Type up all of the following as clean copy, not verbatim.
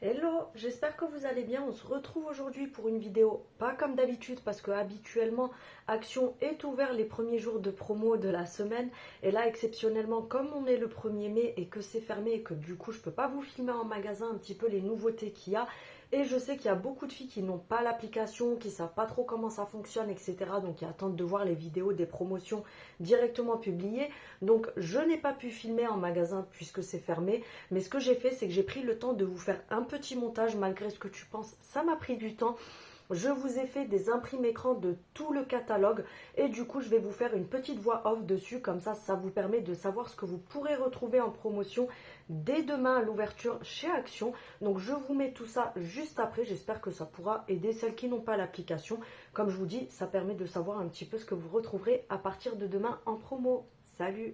Hello, j'espère que vous allez bien. On se retrouve aujourd'hui pour une vidéo pas comme d'habitude parce que habituellement Action est ouvert les premiers jours de promo de la semaine et là exceptionnellement comme on est le 1er mai et que c'est fermé et que du coup je peux pas vous filmer en magasin un petit peu les nouveautés qu'il y a et je sais qu'il y a beaucoup de filles qui n'ont pas l'application, qui savent pas trop comment ça fonctionne, etc. Donc qui attendent de voir les vidéos des promotions directement publiées. Donc je n'ai pas pu filmer en magasin puisque c'est fermé. Mais ce que j'ai fait, c'est que j'ai pris le temps de vous faire un petit montage, malgré ce que tu penses, ça m'a pris du temps. Je vous ai fait des imprimes écran de tout le catalogue et du coup je vais vous faire une petite voix off dessus, comme ça vous permet de savoir ce que vous pourrez retrouver en promotion dès demain à l'ouverture chez Action. Donc je vous mets tout ça juste après, j'espère que ça pourra aider celles qui n'ont pas l'application. Comme je vous dis, ça permet de savoir un petit peu ce que vous retrouverez à partir de demain en promo. Salut!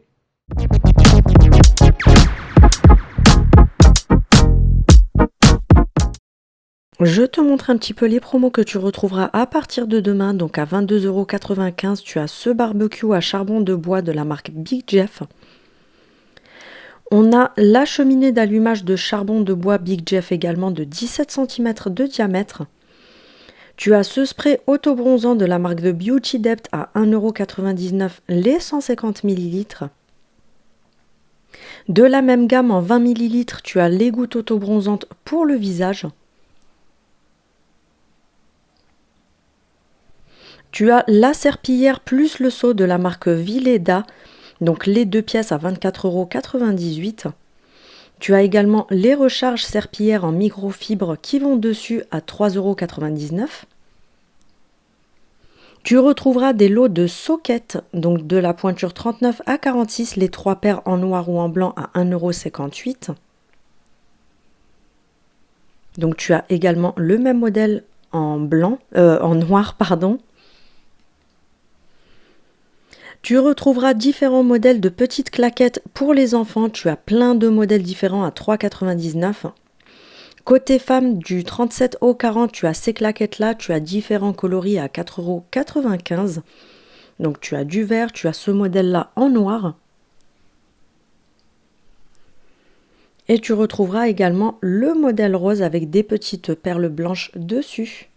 Je te montre un petit peu les promos que tu retrouveras à partir de demain. Donc à 22,95 €, tu as ce barbecue à charbon de bois de la marque Big Jeff. On a la cheminée d'allumage de charbon de bois Big Jeff également de 17 cm de diamètre. Tu as ce spray autobronzant de la marque de Beauty Depth à 1,99 € les 150 ml. De la même gamme en 20 ml, tu as les gouttes autobronzantes pour le visage. Tu as la serpillière plus le seau de la marque Villeda, donc les deux pièces à 24,98 €. Tu as également les recharges serpillières en microfibre qui vont dessus à 3,99 €. Tu retrouveras des lots de sockets, donc de la pointure 39 à 46, les 3 paires en noir ou en blanc à 1,58 €. Donc tu as également le même modèle en noir, pardon. Tu retrouveras différents modèles de petites claquettes pour les enfants. Tu as plein de modèles différents à 3,99 €. Côté femme, du 37 au 40, tu as ces claquettes-là. Tu as différents coloris à 4,95 €. Donc tu as du vert, tu as ce modèle-là en noir. Et tu retrouveras également le modèle rose avec des petites perles blanches dessus.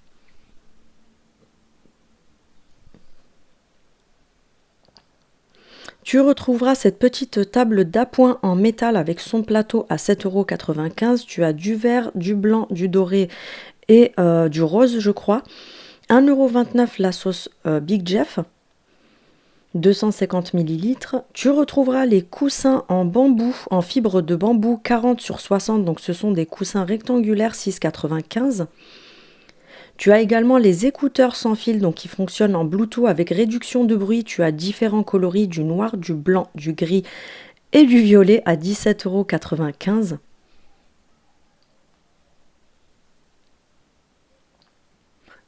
Tu retrouveras cette petite table d'appoint en métal avec son plateau à 7,95 €. Tu as du vert, du blanc, du doré et du rose, je crois. 1,29 € la sauce Big Jeff, 250 ml. Tu retrouveras les coussins en bambou, en fibre de bambou 40 sur 60. Donc ce sont des coussins rectangulaires 6,95 €. Tu as également les écouteurs sans fil, donc qui fonctionnent en Bluetooth avec réduction de bruit. Tu as différents coloris, du noir, du blanc, du gris et du violet à 17,95 €.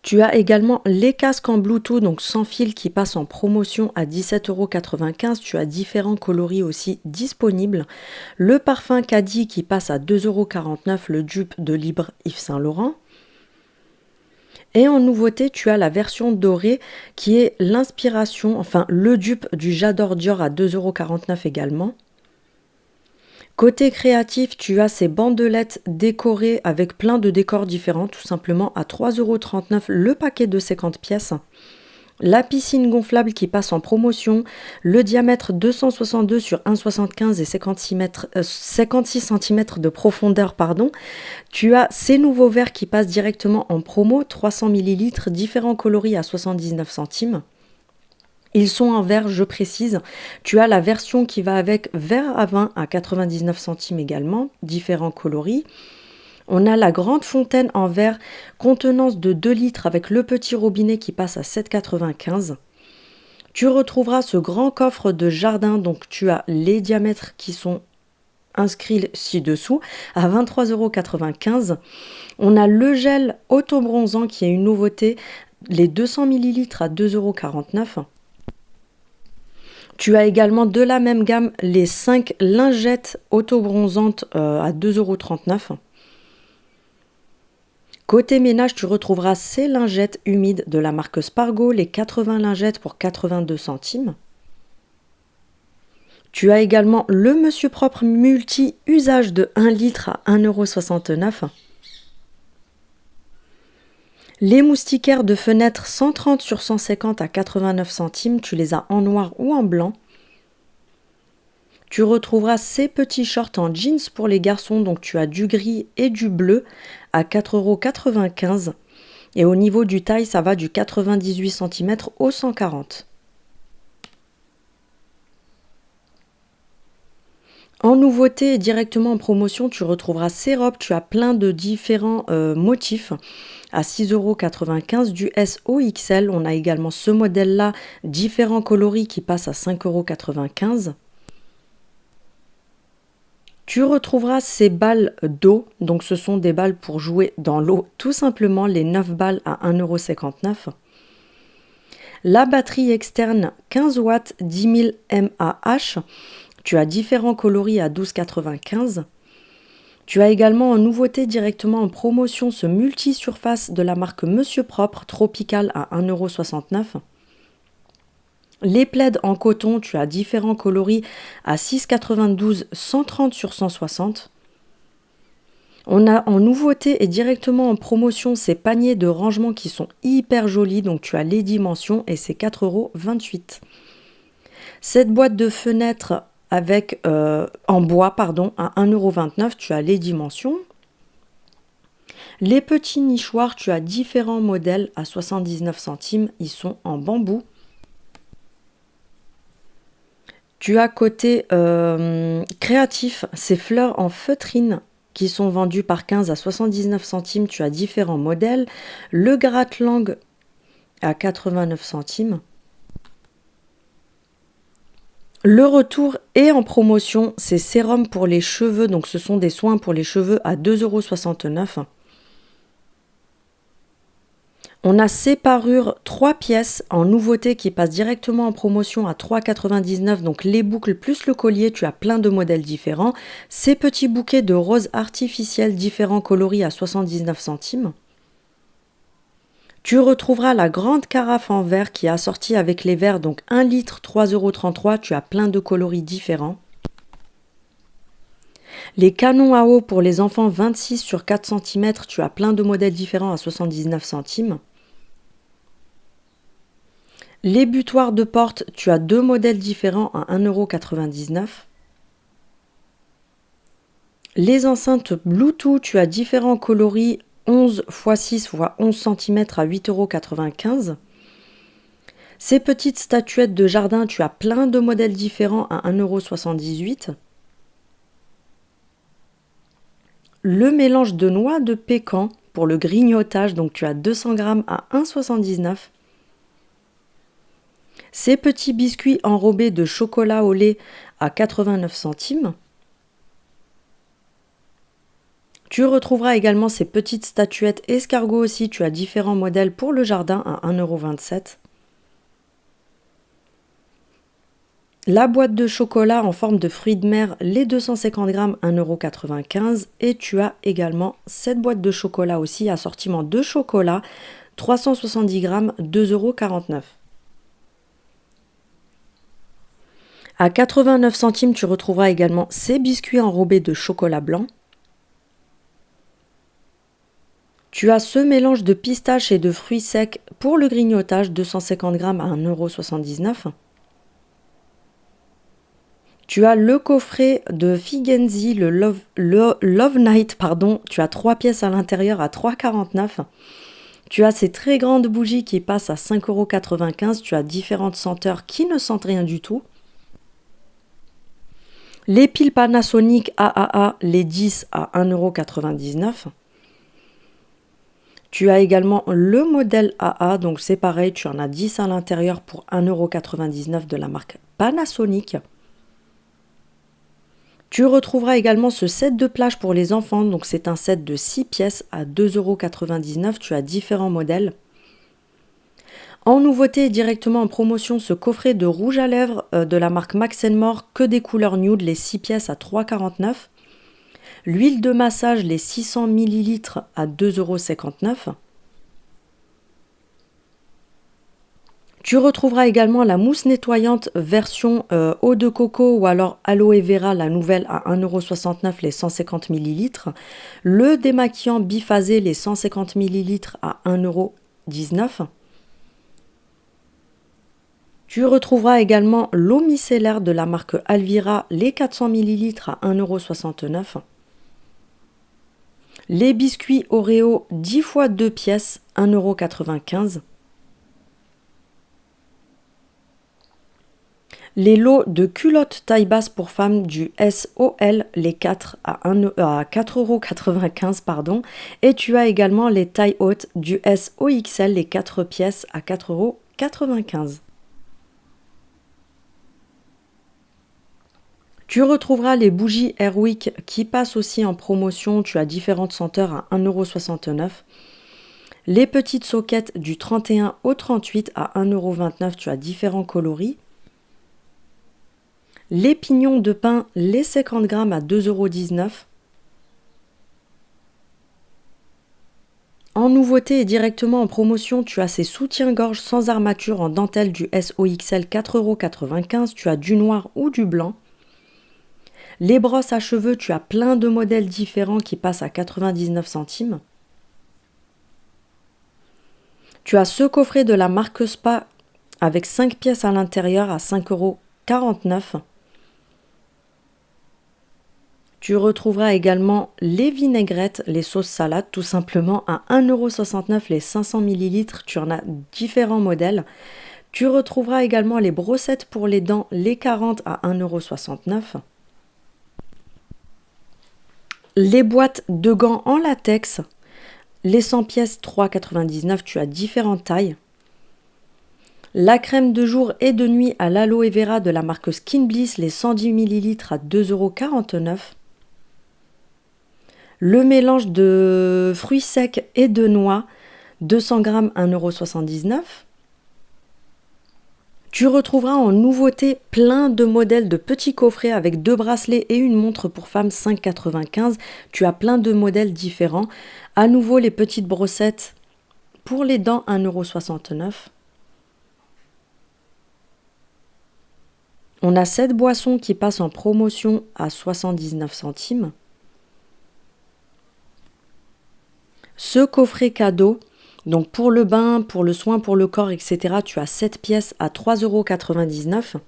Tu as également les casques en Bluetooth, donc sans fil, qui passent en promotion à 17,95 €. Tu as différents coloris aussi disponibles. Le parfum Caddy qui passe à 2,49 €, le dupe de Libre Yves Saint Laurent. Et en nouveauté, tu as la version dorée qui est l'inspiration, enfin le dupe du J'adore Dior à 2,49 € également. Côté créatif, tu as ces bandelettes décorées avec plein de décors différents, tout simplement à 3,39 € le paquet de 50 pièces. La piscine gonflable qui passe en promotion, le diamètre 262 sur 1,75 et 56 cm de profondeur, pardon. Tu as ces nouveaux verres qui passent directement en promo, 300 ml, différents coloris à 79 centimes. Ils sont en verre, je précise. Tu as la version qui va avec verre à vin à 99 centimes également, différents coloris. On a la grande fontaine en verre, contenance de 2 litres avec le petit robinet qui passe à 7,95 €. Tu retrouveras ce grand coffre de jardin, donc tu as les diamètres qui sont inscrits ci-dessous à 23,95 €. On a le gel autobronzant qui est une nouveauté, les 200 ml à 2,49 €. Tu as également de la même gamme les 5 lingettes autobronzantes à 2,39 €. Côté ménage, tu retrouveras ces lingettes humides de la marque Spargo, les 80 lingettes pour 82 centimes. Tu as également le Monsieur Propre multi-usage de 1 litre à 1,69 €. Les moustiquaires de fenêtre 130 sur 150 à 89 centimes, tu les as en noir ou en blanc. Tu retrouveras ces petits shorts en jeans pour les garçons, donc tu as du gris et du bleu à 4,95 €. Et au niveau du taille, ça va du 98 cm au 140. En nouveauté et directement en promotion, tu retrouveras ces robes, tu as plein de différents motifs à 6,95 € du S au XL. On a également ce modèle-là, différents coloris qui passe à 5,95 €. Tu retrouveras ces balles d'eau, donc ce sont des balles pour jouer dans l'eau, tout simplement les 9 balles à 1,59 €. La batterie externe 15 watts 10 000 mAh, tu as différents coloris à 12,95 €. Tu as également en nouveauté directement en promotion ce multi-surface de la marque Monsieur Propre Tropical à 1,69 €. Les plaids en coton, tu as différents coloris à 6,92 €, 130 sur 160. On a en nouveauté et directement en promotion ces paniers de rangement qui sont hyper jolis, donc tu as les dimensions et c'est 4,28 €. Cette boîte de fenêtre avec en bois pardon à 1,29 €, tu as les dimensions. Les petits nichoirs, tu as différents modèles à 79 centimes, ils sont en bambou. Tu as côté créatif, ces fleurs en feutrine qui sont vendues par 15 à 79 centimes, tu as différents modèles. Le gratte-langue à 89 centimes. Le retour est en promotion, c'est sérum pour les cheveux, donc ce sont des soins pour les cheveux à 2,69 €. On a ces parures 3 pièces en nouveauté qui passent directement en promotion à 3,99 €, donc les boucles plus le collier, tu as plein de modèles différents. Ces petits bouquets de roses artificielles différents coloris à 79 centimes. Tu retrouveras la grande carafe en verre qui est assortie avec les verres, donc 1 litre 3,33 €, tu as plein de coloris différents. Les canons à eau pour les enfants 26 sur 4 cm, tu as plein de modèles différents à 79 centimes. Les butoirs de porte, tu as 2 modèles différents à 1,99 €. Les enceintes Bluetooth, tu as différents coloris 11 x 6 x 11 cm à 8,95 €. Ces petites statuettes de jardin, tu as plein de modèles différents à 1,78 €. Le mélange de noix de pécan pour le grignotage, donc tu as 200 g à 1,79 €. Ces petits biscuits enrobés de chocolat au lait à 89 centimes. Tu retrouveras également ces petites statuettes escargots aussi, tu as différents modèles pour le jardin à 1,27 €. La boîte de chocolat en forme de fruits de mer, les 250 g 1,95 €. Et tu as également cette boîte de chocolat aussi, assortiment de chocolat, 370 g 2,49 €. À 89 centimes, tu retrouveras également ces biscuits enrobés de chocolat blanc. Tu as ce mélange de pistaches et de fruits secs pour le grignotage, 250 g à 1,79 €. Tu as le coffret de Figenzi, le Love Night, pardon. Tu as 3 pièces à l'intérieur à 3,49 €. Tu as ces très grandes bougies qui passent à 5,95 €. Tu as différentes senteurs qui ne sentent rien du tout. Les piles Panasonic AAA, les 10 à 1,99 €. Tu as également le modèle AA, donc c'est pareil, tu en as 10 à l'intérieur pour 1,99 € de la marque Panasonic. Tu retrouveras également ce set de plage pour les enfants, donc c'est un set de 6 pièces à 2,99 €. Tu as différents modèles. En nouveauté, directement en promotion, ce coffret de rouge à lèvres de la marque Max More, que des couleurs nude, les 6 pièces à 3,49 €. L'huile de massage, les 600 ml à 2,59 €. Tu retrouveras également la mousse nettoyante version eau de coco ou alors aloe vera, la nouvelle à 1,69 € les 150 millilitres. Le démaquillant biphasé, les 150 millilitres à 1,19 €. Tu retrouveras également l'eau micellaire de la marque Alvira, les 400 millilitres à 1,69 €. Les biscuits Oreo 10 fois 2 pièces, 1,95 €. Les lots de culottes taille basse pour femmes du SOL, les 4 à 4,95 €, pardon. Et tu as également les tailles hautes du SOXL, les 4 pièces à 4,95 €. Tu retrouveras les bougies Airwick qui passent aussi en promotion. Tu as différentes senteurs à 1,69 €. Les petites soquettes du 31 au 38 à 1,29 €. Tu as différents coloris. Les pignons de pain, les 50 grammes à 2,19 €. En nouveauté et directement en promotion, tu as ces soutiens-gorge sans armature en dentelle du SOXL, 4,95 €. Tu as du noir ou du blanc. Les brosses à cheveux, tu as plein de modèles différents qui passent à 99 centimes. Tu as ce coffret de la marque Spa avec 5 pièces à l'intérieur à 5,49 €. Tu retrouveras également les vinaigrettes, les sauces salades, tout simplement à 1,69 € les 500 millilitres. Tu en as différents modèles. Tu retrouveras également les brossettes pour les dents, les 40 à 1,69 €. Les boîtes de gants en latex, les 100 pièces 3,99 €. Tu as différentes tailles. La crème de jour et de nuit à l'aloe vera de la marque Skin Bliss, les 110 millilitres à 2,49 €. Le mélange de fruits secs et de noix, 200 grammes, 1,79 €. Tu retrouveras en nouveauté plein de modèles de petits coffrets avec 2 bracelets et une montre pour femmes, 5,95 €. Tu as plein de modèles différents. À nouveau, les petites brossettes pour les dents, 1,69 €. On a cette boisson qui passe en promotion à 79 centimes. Ce coffret cadeau, donc pour le bain, pour le soin, pour le corps, etc., tu as 7 pièces à 3,99 €.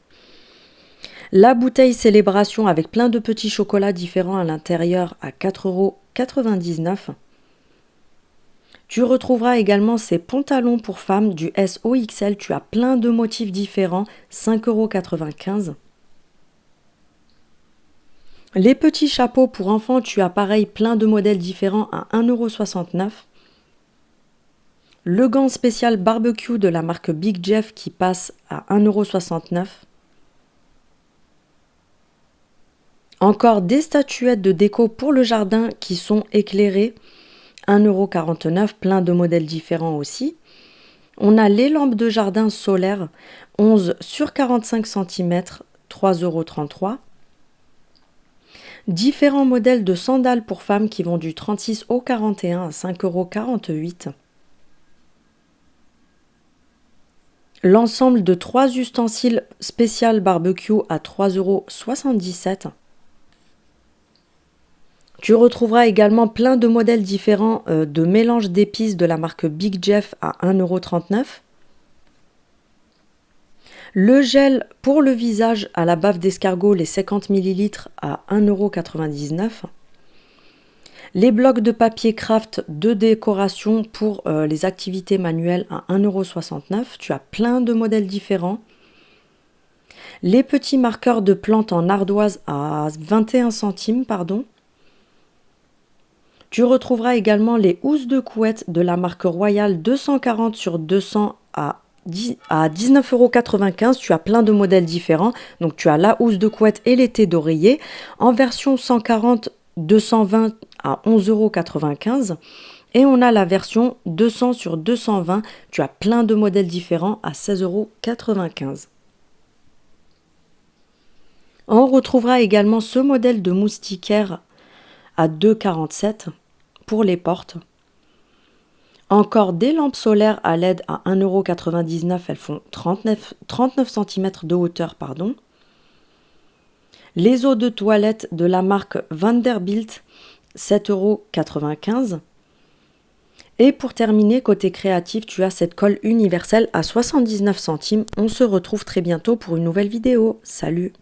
La bouteille célébration avec plein de petits chocolats différents à l'intérieur à 4,99 €. Tu retrouveras également ces pantalons pour femmes du SOXL. Tu as plein de motifs différents, 5,95 €. Les petits chapeaux pour enfants, tu as pareil plein de modèles différents à 1,69 €. Le gant spécial barbecue de la marque Big Jeff qui passe à 1,69 €. Encore des statuettes de déco pour le jardin qui sont éclairées, 1,49 €, plein de modèles différents aussi. On a les lampes de jardin solaires, 11 sur 45 cm, 3,33 €. Différents modèles de sandales pour femmes qui vont du 36 au 41 à 5,48 €. L'ensemble de 3 ustensiles spécial barbecue à 3,77 €. Tu retrouveras également plein de modèles différents de mélange d'épices de la marque Big Jeff à 1,39 €. Le gel pour le visage à la bave d'escargot, les 50 millilitres à 1,99 €. Les blocs de papier craft de décoration pour les activités manuelles à 1,69 €. Tu as plein de modèles différents. Les petits marqueurs de plantes en ardoise à 21 centimes, pardon. Tu retrouveras également les housses de couette de la marque Royal, 240 sur 200 à 19,95 €. Tu as plein de modèles différents. Donc tu as la housse de couette et l'été d'oreiller. En version 140, 220 à 11,95 €. Et on a la version 200 sur 220. Tu as plein de modèles différents à 16,95 €. On retrouvera également ce modèle de moustiquaire à 2,47 € pour les portes. Encore des lampes solaires à LED à 1,99 €, elles font 39 cm de hauteur, pardon. Les eaux de toilette de la marque Vanderbilt, 7,95 €. Et pour terminer, côté créatif, tu as cette colle universelle à 79 centimes. On se retrouve très bientôt pour une nouvelle vidéo. Salut!